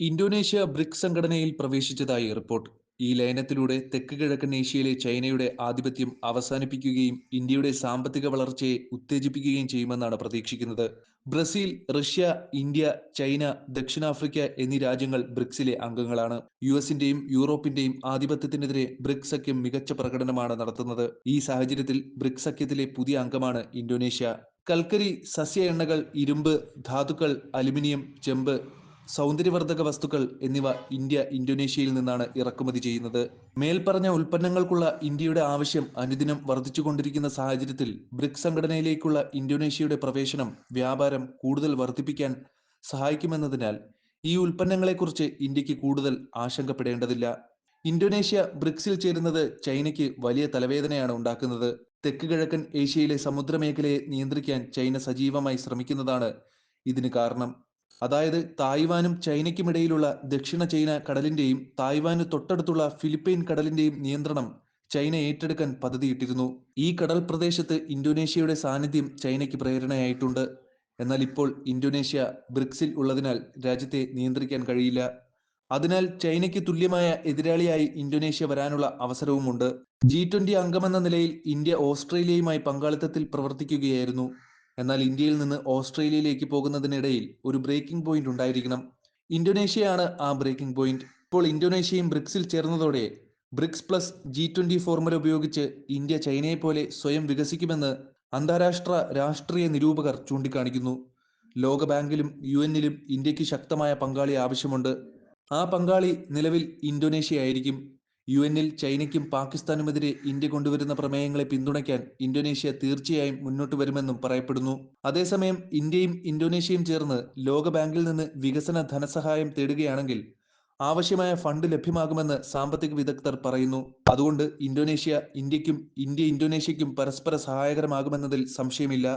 Indonesia BRICS സംഘടനയിൽ പ്രവേശിച്ചതായി report. ഈ ലയനത്തിലൂടെ തെക്ക് കിഴക്കൻ ഏഷ്യയിലെ ചൈനയുടെ ആധിപത്യം അവസാനിപ്പിക്കുകയും ഇന്ത്യയുടെ സാമ്പത്തിക വളർച്ചയെ ഉത്തേജിപ്പിക്കുകയും ചെയ്യുമെന്നാണ് പ്രതീക്ഷിക്കുന്നത്. ബ്രസീൽ, റഷ്യ, ഇന്ത്യ, ചൈന, ദക്ഷിണാഫ്രിക്ക എന്നീ രാജ്യങ്ങൾ ബ്രിക്സിലെ അംഗങ്ങളാണ്. യുഎസിന്റെയും യൂറോപ്പിന്റെയും ആധിപത്യത്തിനെതിരെ ബ്രിക്സ് സഖ്യം മികച്ച പ്രകടനമാണ് നടത്തുന്നത്. ഈ സാഹചര്യത്തിൽ ബ്രിക്സ് സഖ്യത്തിലെ പുതിയ അംഗമാണ് ഇന്തോനേഷ്യ. കൽക്കരി, സസ്യ എണ്ണകൾ, ഇരുമ്പ്, ധാതുക്കൾ, അലുമിനിയം, ചെമ്പ്, സൗന്ദര്യവർദ്ധക വസ്തുക്കൾ എന്നിവ ഇന്ത്യ ഇന്തോനേഷ്യയിൽ നിന്നാണ് ഇറക്കുമതി ചെയ്യുന്നത്. മേൽപ്പറഞ്ഞ ഉൽപ്പന്നങ്ങൾക്കുള്ള ഇന്ത്യയുടെ ആവശ്യം അനുദിനം വർദ്ധിച്ചുകൊണ്ടിരിക്കുന്ന സാഹചര്യത്തിൽ ബ്രിക്സ് സംഘടനയിലേക്കുള്ള ഇന്തോനേഷ്യയുടെ പ്രവേശനം വ്യാപാരം കൂടുതൽ വർദ്ധിപ്പിക്കാൻ സഹായിക്കുമെന്നതിനാൽ ഈ ഉൽപ്പന്നങ്ങളെക്കുറിച്ച് ഇന്ത്യക്ക് കൂടുതൽ ആശങ്കപ്പെടേണ്ടതില്ല. ഇന്തോനേഷ്യ ബ്രിക്സിൽ ചേരുന്നത് ചൈനയ്ക്ക് വലിയ തലവേദനയാണ് ഉണ്ടാക്കുന്നത്. തെക്ക് കിഴക്കൻ ഏഷ്യയിലെ സമുദ്രമേഖലയെ നിയന്ത്രിക്കാൻ ചൈന സജീവമായി ശ്രമിക്കുന്നതാണ് ഇതിന് കാരണം. അതായത് തായ്വാനും ചൈനയ്ക്കുമിടയിലുള്ള ദക്ഷിണ ചൈന കടലിന്റെയും തായ്വാന് തൊട്ടടുത്തുള്ള ഫിലിപ്പൈൻ കടലിന്റെയും നിയന്ത്രണം ചൈന ഏറ്റെടുക്കാൻ പദ്ധതിയിട്ടിരുന്നു. ഈ കടൽ പ്രദേശത്ത് ഇന്തോനേഷ്യയുടെ സാന്നിധ്യം ചൈനയ്ക്ക് പ്രേരണയായിട്ടുണ്ട്. എന്നാൽ ഇപ്പോൾ ഇന്തോനേഷ്യ ബ്രിക്സിൽ ഉള്ളതിനാൽ രാജ്യത്തെ നിയന്ത്രിക്കാൻ കഴിയില്ല. അതിനാൽ ചൈനയ്ക്ക് തുല്യമായ എതിരാളിയായി ഇന്തോനേഷ്യ വരാനുള്ള അവസരവുമുണ്ട്. G20 അംഗമെന്ന നിലയിൽ ഇന്ത്യ ഓസ്ട്രേലിയയുമായി പങ്കാളിത്തത്തിൽ പ്രവർത്തിക്കുകയായിരുന്നു. എന്നാൽ ഇന്ത്യയിൽ നിന്ന് ഓസ്ട്രേലിയയിലേക്ക് പോകുന്നതിനിടയിൽ ഒരു ബ്രേക്കിംഗ് പോയിന്റ് ഉണ്ടായിരിക്കണം. ഇന്തോനേഷ്യയാണ് ആ ബ്രേക്കിംഗ് പോയിന്റ്. ഇപ്പോൾ ഇന്തോനേഷ്യയും ബ്രിക്സിൽ ചേർന്നതോടെ ബ്രിക്സ് പ്ലസ് G20 ഫോർമുല ഉപയോഗിച്ച് ഇന്ത്യ ചൈനയെപ്പോലെ സ്വയം വികസിക്കുമെന്ന് അന്താരാഷ്ട്ര രാഷ്ട്രീയ നിരൂപകർ ചൂണ്ടിക്കാണിക്കുന്നു. ലോകബാങ്കിലും UN-ലും ഇന്ത്യക്ക് ശക്തമായ പങ്കാളി ആവശ്യമുണ്ട്. ആ പങ്കാളി നിലവിൽ ഇന്തോനേഷ്യയായിരിക്കും. UN-ൽ ചൈനയ്ക്കും പാകിസ്ഥാനുമെതിരെ ഇന്ത്യ കൊണ്ടുവരുന്ന പ്രമേയങ്ങളെ പിന്തുണയ്ക്കാൻ ഇന്തോനേഷ്യ തീർച്ചയായും മുന്നോട്ട് വരുമെന്നും പറയപ്പെടുന്നു. അതേസമയം ഇന്ത്യയും ഇന്തോനേഷ്യയും ചേർന്ന് ലോകബാങ്കിൽ നിന്ന് വികസന ധനസഹായം തേടുകയാണെങ്കിൽ ആവശ്യമായ ഫണ്ട് ലഭ്യമാകുമെന്ന് സാമ്പത്തിക വിദഗ്ധർ പറയുന്നു. അതുകൊണ്ട് ഇന്ത്യ ഇന്തോനേഷ്യയ്ക്കും പരസ്പര സഹായകരമാകുമെന്നതിൽ സംശയമില്ല.